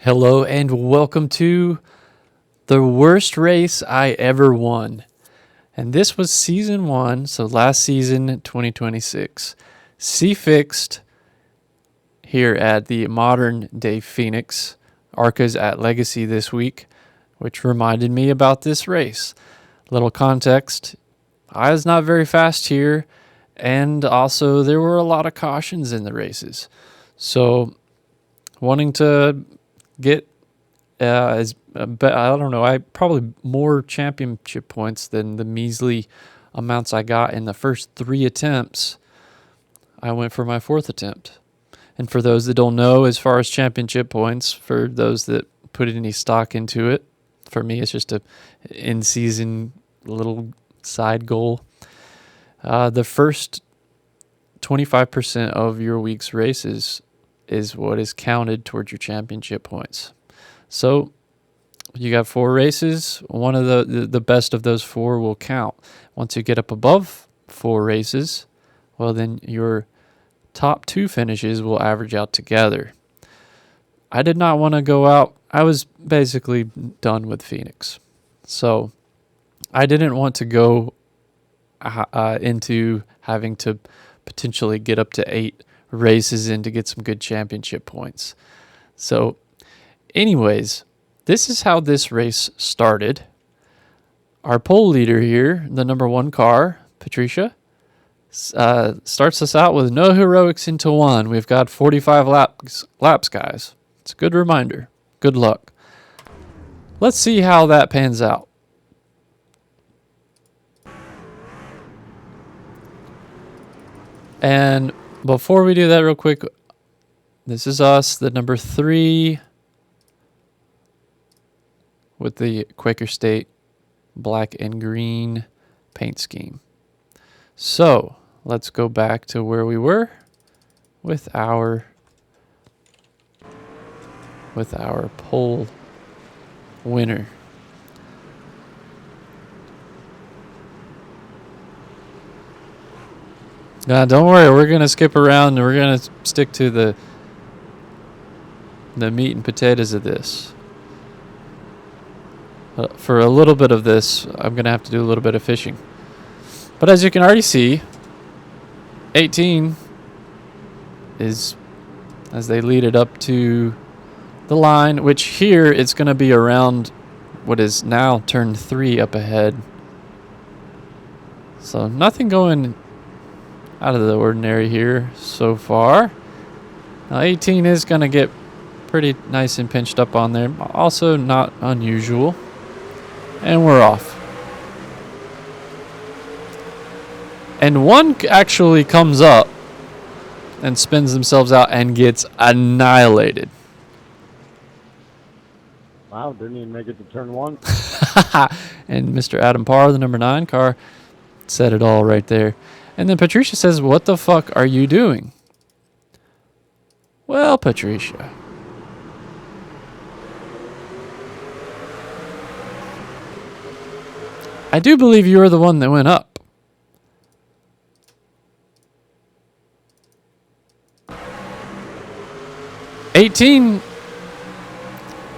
Hello and welcome to the worst race I ever won. And this was season 1, so last season, 2026. C-Fixed here at the modern day Phoenix. Arca's at Legacy this week, which reminded me about this race. Little context, I was not very fast here, and also there were a lot of cautions in the races. So wanting to get I don't know, I probably more championship points than the measly amounts I got in the first 3 attempts. I went for my 4th attempt. And for those that don't know, as far as championship points, for those that put any stock into it, for me it's just a in-season little side goal. The first 25% of your week's races is what is counted towards your championship points. So you got 4 races. One of the best of those 4 will count. Once you get up above 4 races, well, then your top 2 finishes will average out together. I did not want to go out. I was basically done with Phoenix. So I didn't want to go into having to potentially get up to 8 races in to get some good championship points. So anyways, this is how this race started. Our pole leader here, the number 1 car, Patricia, starts us out with no heroics into 1. We've got 45 laps, guys. It's a good reminder. Good luck. Let's see how that pans out. And before we do that real quick, this is us, the number 3 with the Quaker State black and green paint scheme. So let's go back to where we were with our pole winner. Now, don't worry, we're going to skip around and we're going to stick to the meat and potatoes of this. For a little bit of this, I'm going to have to do a little bit of fishing. But as you can already see, 18 is, as they lead it up to the line, which here it's going to be around what is now turn 3 up ahead. So nothing going out of the ordinary here so far. Now 18 is going to get pretty nice and pinched up on there. Also not unusual. And we're off. And 1 actually comes up and spins themselves out and gets annihilated. Wow, didn't even make it to turn 1. And Mr. Adam Parr, the number 9 car, said it all right there. And then Patricia says, "What the fuck are you doing?" Well, Patricia, I do believe you were the one that went up. "18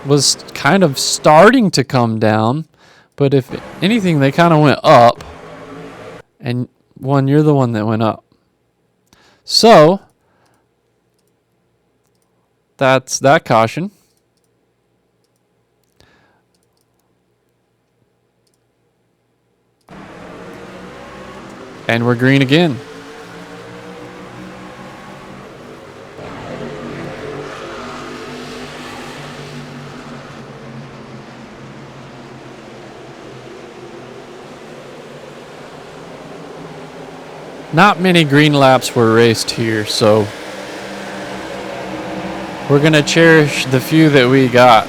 was kind of starting to come down, but if anything, they kind of went up. And 1, you're the one that went up. So that's that caution. And we're green again. Not many green laps were raced here, so we're going to cherish the few that we got.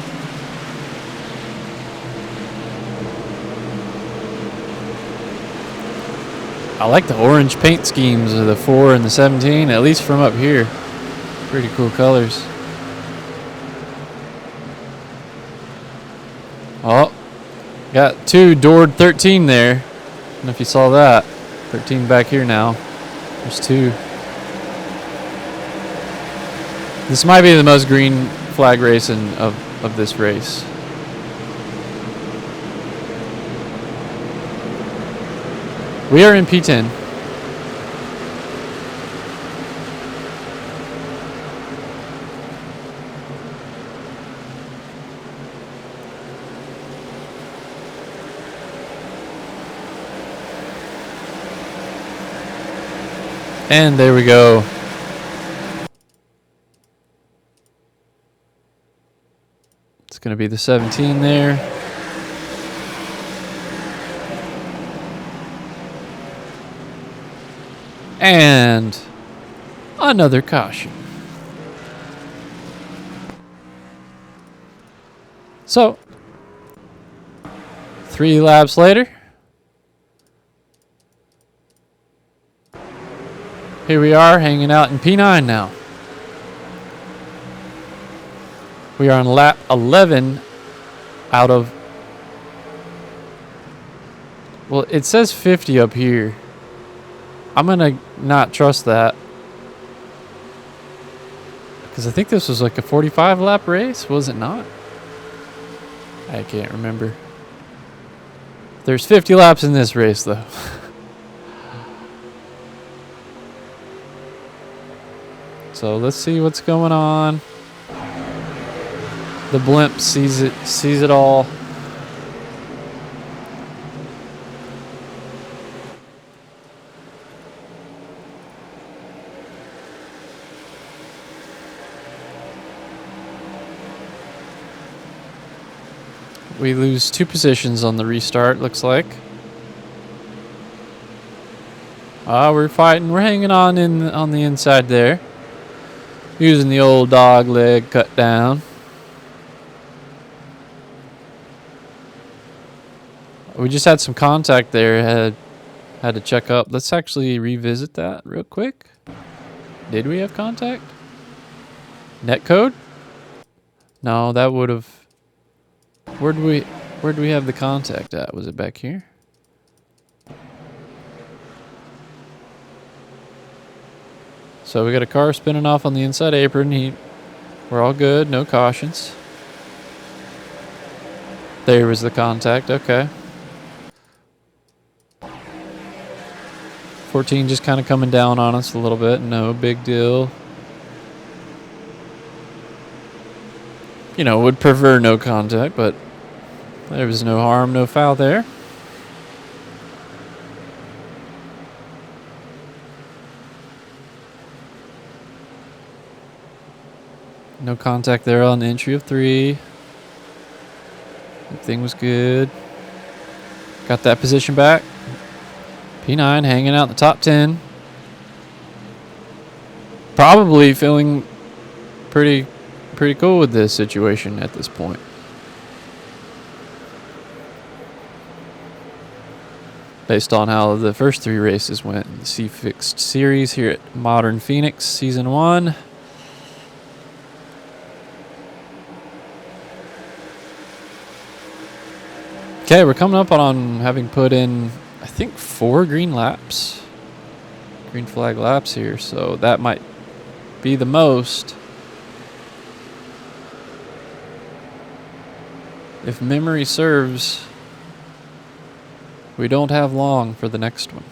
I like the orange paint schemes of the 4 and the 17, at least from up here. Pretty cool colors. Oh, got 2 doored 13 there. I don't know if you saw that. 13 back here now. There's 2. This might be the most green flag racing of of this race. We are in P10. And there we go. It's going to be the 17 there. And another caution. So, 3 laps later, here we are hanging out in P9 now. We are on lap 11 out of, well, it says 50 up here. I'm going to not trust that, because I think this was like a 45 lap race, was it not? I can't remember. There's 50 laps in this race though. So let's see what's going on. The blimp sees it all. We lose 2 positions on the restart, looks like. We're fighting. We're hanging on the inside there. Using the old dog leg cut down. We just had some contact there. Had to check up. Let's actually revisit that real quick. Did we have contact? Netcode? No, that would have. Where'd we have the contact at? Was it back here? So we got a car spinning off on the inside apron. We're all good, no cautions. There was the contact, okay. 14 just kind of coming down on us a little bit, no big deal. You know, would prefer no contact, but there was no harm, no foul there. No contact there on the entry of 3. Everything was good. Got that position back. P9 hanging out in the top 10. Probably feeling pretty cool with this situation at this point. Based on how the first 3 races went in the C-Fixed series here at Modern Phoenix Season 1. Okay, we're coming up on having put in, I think, 4 green laps. Green flag laps here, so that might be the most. If memory serves, we don't have long for the next one.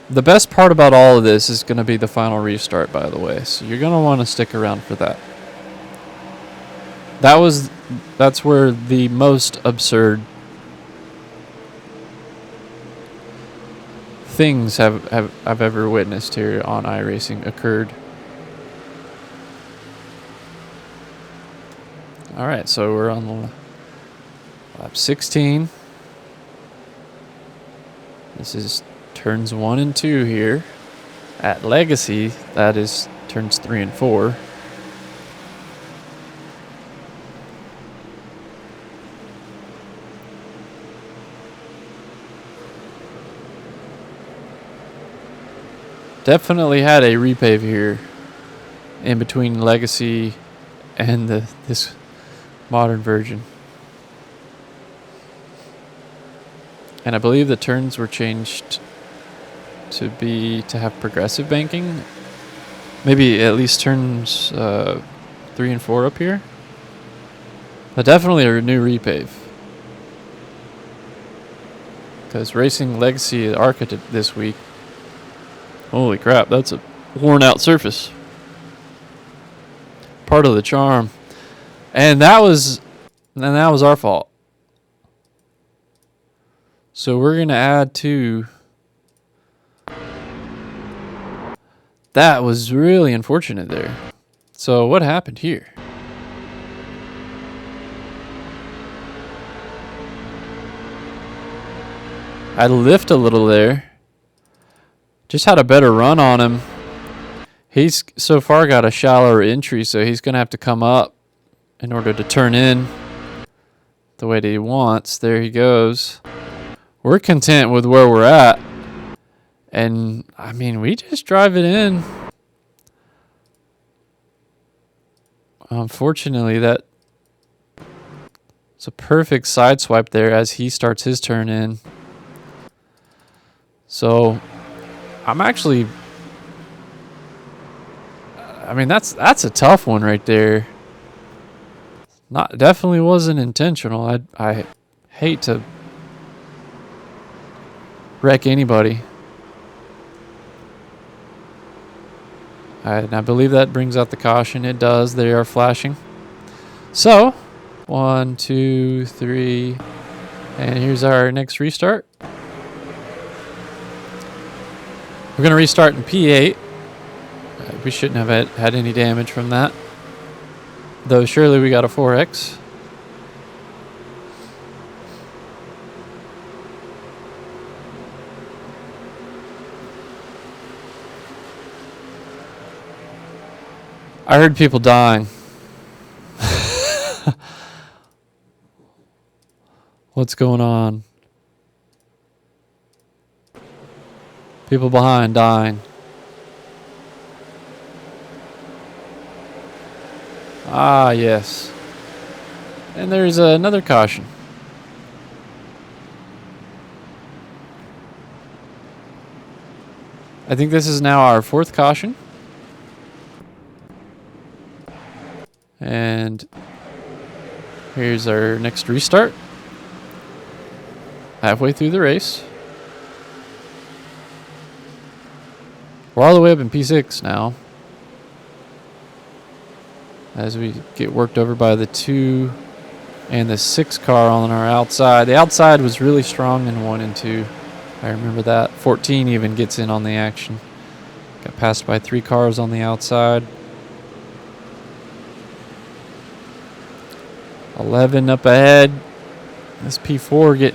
The best part about all of this is going to be the final restart, by the way, so you're going to want to stick around for that. That's where the most absurd things I've ever witnessed here on iRacing occurred. All right, so we're on lap 16. This is turns 1 and 2 here. At Legacy, that is turns 3 and 4. Definitely had a repave here in between Legacy and this modern version. And I believe the turns were changed to have progressive banking. Maybe at least turns 3 and 4 up here. But definitely a new repave. Because racing Legacy at Arca this week. Holy crap, that's a worn out surface. Part of the charm. And that was our fault. So we're going to add to... That was really unfortunate there. So what happened here? I lift a little there. Just had a better run on him. He's so far got a shallower entry, so he's going to have to come up in order to turn in the way that he wants. There he goes. We're content with where we're at. And, I mean, we just drive it in. Unfortunately, that it's a perfect side swipe there as he starts his turn in. So, I'm actually... I mean, that's a tough one right there. Definitely wasn't intentional. I hate to wreck anybody. And I believe that brings out the caution. It does. They are flashing. So, 1, 2, 3, and here's our next restart. We're going to restart in P8. We shouldn't have had any damage from that. Though surely we got a 4X. I heard people dying. What's going on? People behind dying. Ah, yes. And there's another caution. I think this is now our 4th caution. And here's our next restart. Halfway through the race. We're all the way up in P6 now. As we get worked over by the 2 and the 6 car on our outside. The outside was really strong in 1 and 2. I remember that. 14 even gets in on the action. Got passed by 3 cars on the outside. 11 up ahead. This P4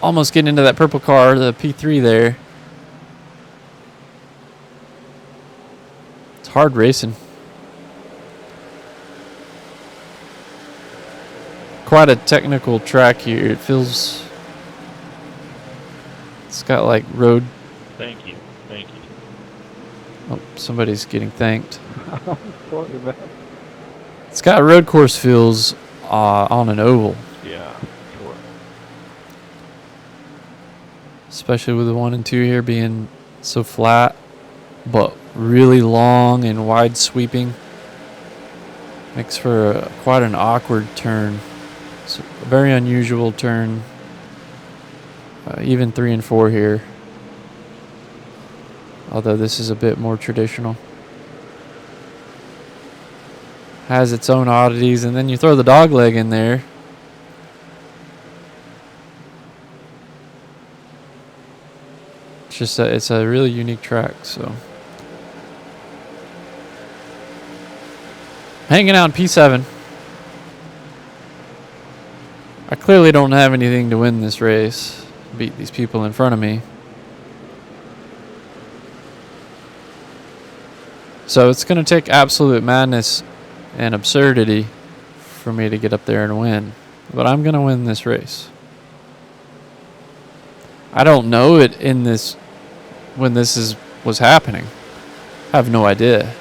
almost getting into that purple car, the P3 there. It's hard racing. Quite a technical track here. It feels... It's got like road... Thank you. Thank you. Oh, somebody's getting thanked. It's got road course feels on an oval. Yeah, sure. Especially with the 1 and 2 here being so flat, but really long and wide sweeping. Makes for quite an awkward turn. It's a very unusual turn. Even 3 and 4 here. Although this is a bit more traditional. Has its own oddities, and then you throw the dog leg in there. It's a really unique track, so. Hanging out in P7. I clearly don't have anything to win this race. Beat these people in front of me. So it's going to take absolute madness and absurdity for me to get up there and win. But I'm going to win this race. I don't know it in this when this was happening. I have no idea.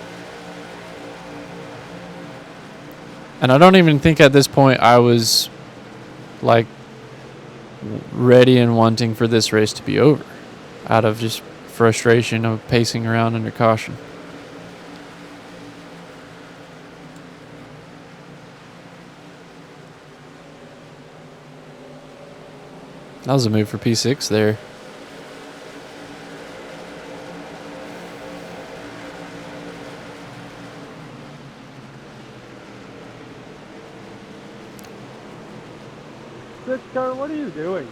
And I don't even think at this point I was like ready and wanting for this race to be over out of just frustration of pacing around under caution. That was a move for P6 there. Six car, what are you doing?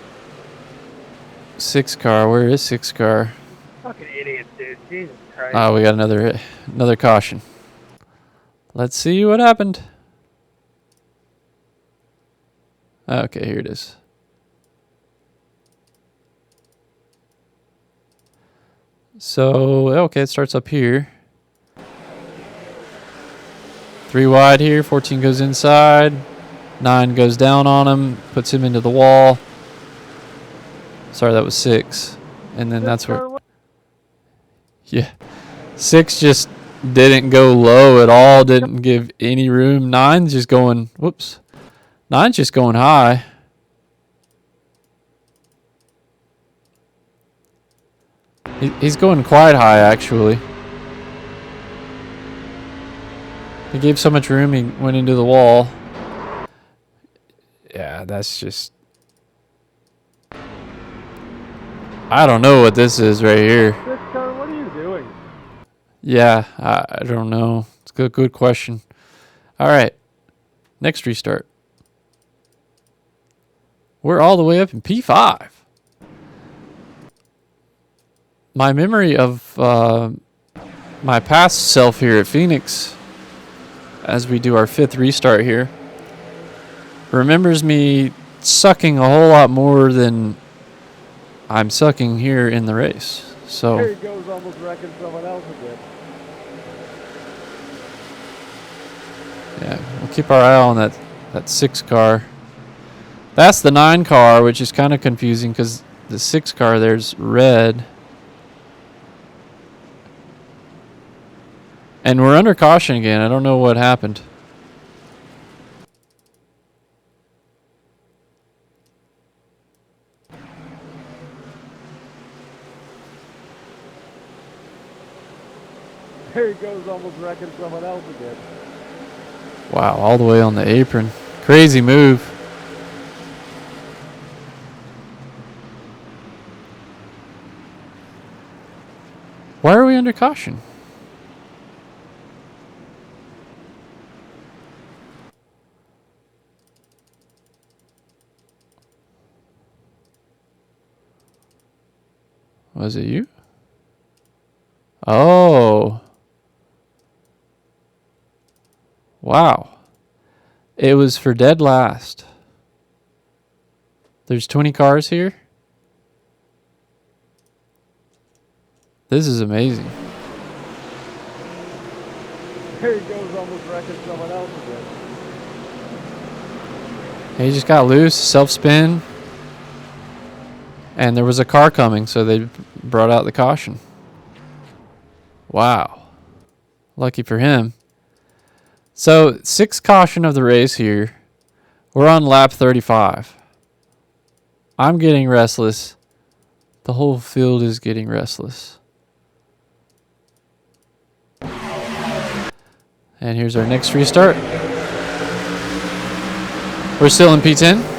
6 car. Where is 6 car? Fucking idiots, dude. Jesus Christ. Oh, we got another caution. Let's see what happened. Okay, here it is. So, okay, it starts up here. 3 wide here. 14 goes inside. 9 goes down on him. Puts him into the wall. Sorry, that was 6. And then that's where... Yeah. 6 just didn't go low at all. Didn't give any room. 9's just going... Whoops. 9's just going high. He's going quite high, actually. He gave so much room, he went into the wall. Yeah, that's just... I don't know what this is right here. Six car, what are you doing? Yeah, I don't know. It's a good question. All right. Next restart. We're all the way up in P5. My memory of my past self here at Phoenix, as we do our 5th restart here, remembers me sucking a whole lot more than I'm sucking here in the race. So There he goes, almost wrecking someone else again. yeah, we'll keep our eye on that 6 car. That's the 9 car, which is kind of confusing because the 6 car there's red. And we're under caution again. I don't know what happened. There he goes, almost wrecking someone else again. Wow, all the way on the apron. Crazy move. Why are we under caution? Was it you? Oh. Wow. It was for dead last. There's 20 cars here. This is amazing. There he goes, almost wrecking someone else again. He just got loose, self-spin. And there was a car coming, so they brought out the caution. Wow. Lucky for him. So, 6th caution of the race here. We're on lap 35. I'm getting restless. The whole field is getting restless. And here's our next restart. We're still in P10.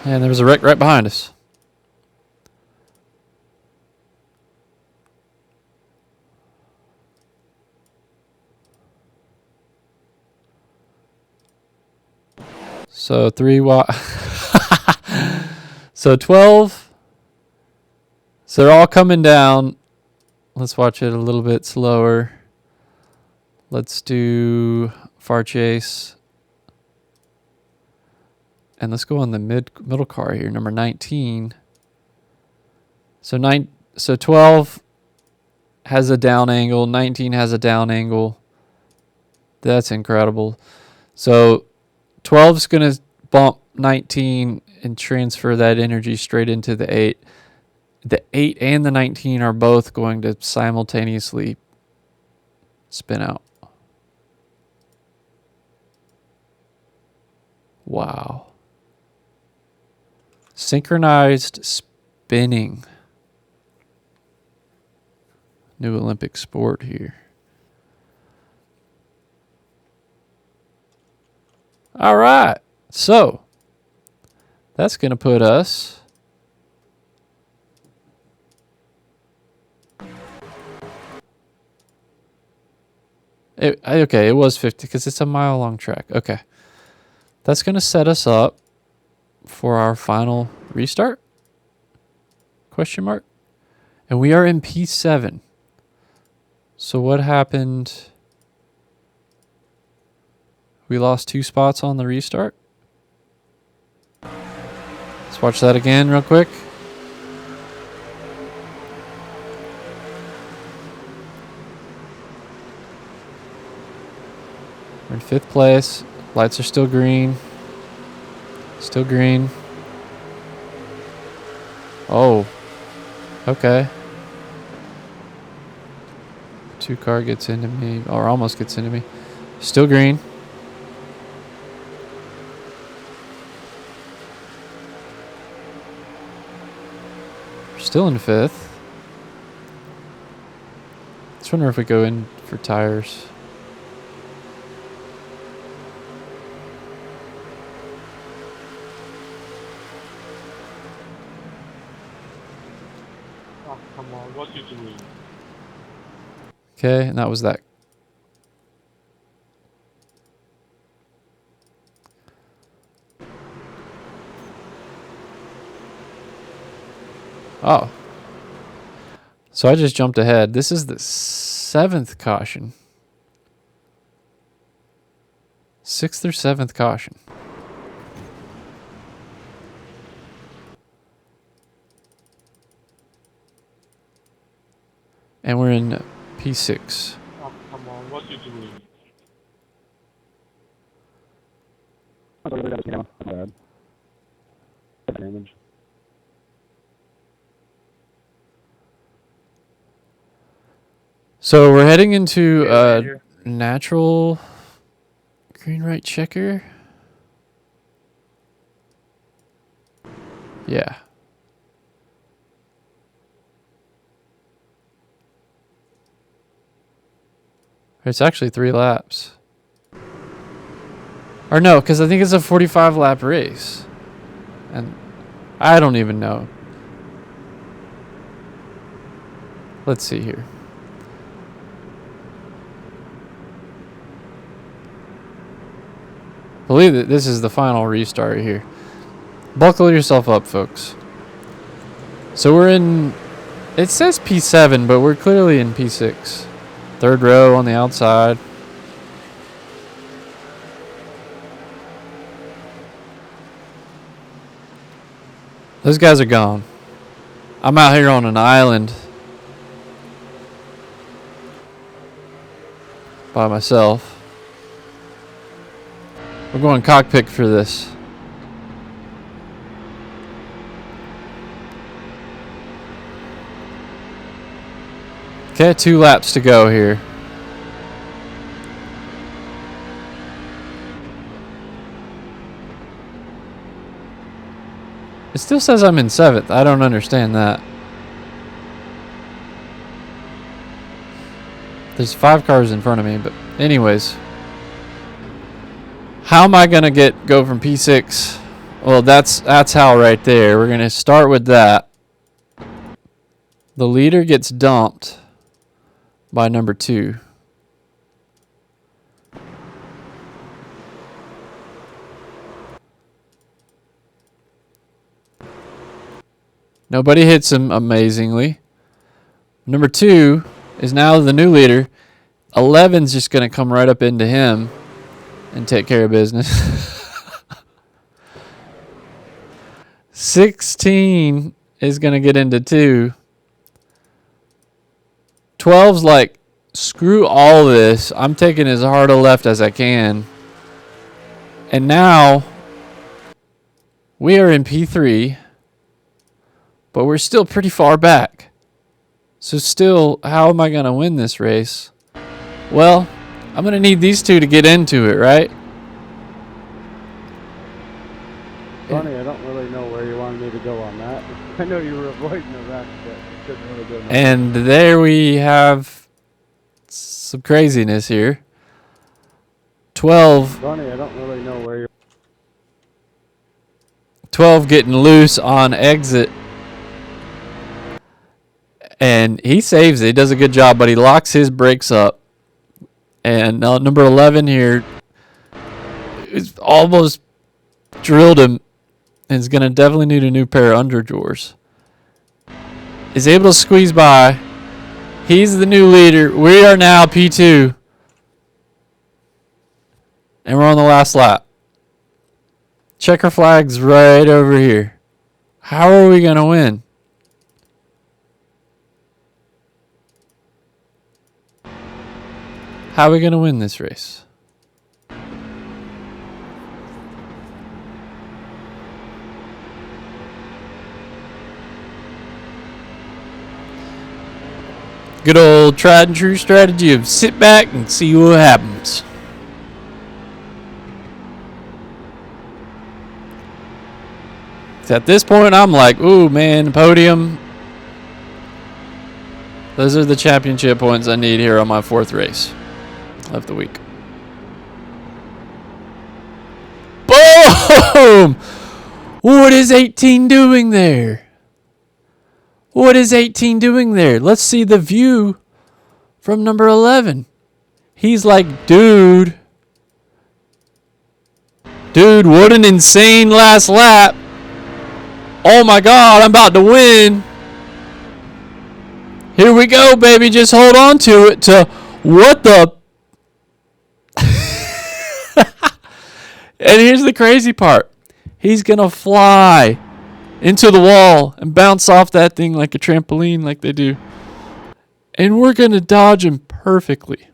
And there was a wreck right behind us. So 3 watt. So 12. So they're all coming down. Let's watch it a little bit slower. Let's do far chase. And let's go on the middle car here, number 19. So 12 has a down angle, 19 has a down angle. That's incredible. So 12's going to bump 19 and transfer that energy straight into the 8. The 8 and the 19 are both going to simultaneously spin out. Wow. Synchronized spinning. New Olympic sport here. All right. So that's going to put us okay, it was 50 because it's a mile-long track. Okay. That's going to set us up for our final restart? Question mark. And we are in P7. So what happened? We lost 2 spots on the restart. Let's watch that again real quick. We're in 5th place. Lights are still green. Still green. Oh. Okay. 2 car gets into me, or almost gets into me. Still green. We're still in 5th. Let's wonder if we go in for tires. Oh, come on, what are you doing? Okay, and that was that. Oh. So I just jumped ahead. This is the 7th caution. 6th or 7th caution. And we're in P6. Oh, come on, what are you doing? Damage. So we're heading into natural green right checker. Yeah. It's actually 3 laps. Or no, because I think it's a 45 lap race. And I don't even know. Let's see here. Believe that this is the final restart here. Buckle yourself up, folks. So we're in, it says P7, but we're clearly in P6. 3rd row on the outside. Those guys are gone. I'm out here on an island by myself. We're going cockpit for this. Okay, 2 laps to go here. It still says I'm in 7th. I don't understand that. There's 5 cars in front of me, but anyways. How am I gonna go from P6? Well, that's how right there. We're gonna start with that. The leader gets dumped by number 2. Nobody hits him amazingly. Number 2 is now the new leader. 11's just gonna come right up into him and take care of business. 16 is going to get into 2. 12's like, screw all this. I'm taking as hard a left as I can. And now we are in P3, but we're still pretty far back. So still, how am I going to win this race? Well, I'm going to need these 2 to get into it, right? Funny, I don't really know where you wanted me I know you were avoiding the wreck, but couldn't really do much. And there we have some craziness here. 12 Bunny, I don't really know where you're. 12 getting loose on exit. And he saves it. He does a good job, but he locks his brakes up. And number 11 here is almost drilled him. And is going to definitely need a new pair of underdrawers. Is able to squeeze by. He's the new leader. We are now P2. And we're on the last lap. Checker flag's right over here. How are we going to win? How are we going to win this race? Good old tried and true strategy of sit back and see what happens. So at this point, I'm like, ooh, man, podium. Those are the championship points I need here on my 4th race of the week. Boom! What is 18 doing there? What is 18 doing there? Let's see the view from number 11. He's like, dude, what an insane last lap. Oh my God, I'm about to win. Here we go, baby. Just hold on to it. What the? And here's the crazy part. He's going to fly into the wall and bounce off that thing like a trampoline like they do. And we're going to dodge him perfectly.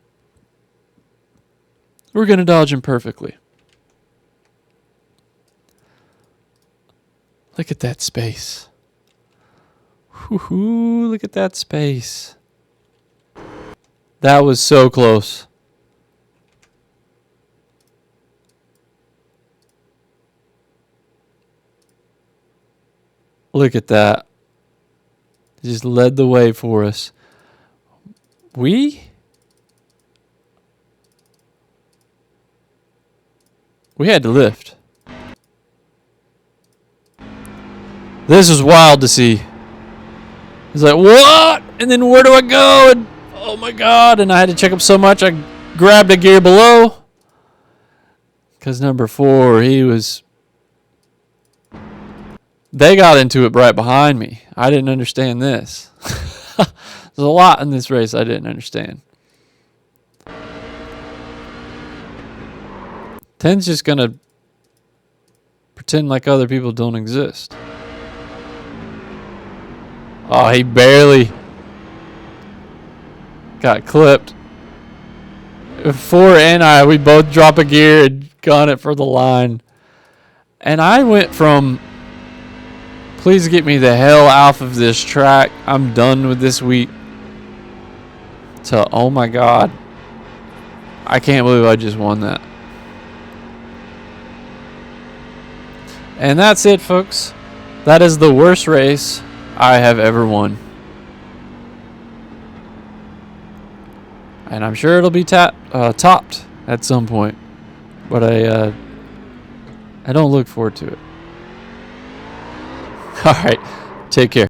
We're going to dodge him perfectly. Look at that space. Whoo-hoo, look at that space. That was so close. Look at that. Just led the way for us. We had to lift. This is wild to see. It's like, what? And then where do I go? And oh my God. And I had to check up so much, I grabbed a gear below. Because number 4, they got into it right behind me. I didn't understand this. There's a lot in this race I didn't understand. 10's just going to pretend like other people don't exist. Oh, he barely got clipped. 4 and we both drop a gear and gun it for the line. And I went from, please get me the hell off of this track, I'm done with this week, to, oh my God, I can't believe I just won that. And that's it, folks. That is the worst race I have ever won. And I'm sure it'll be topped at some point. But I don't look forward to it. All right. Take care.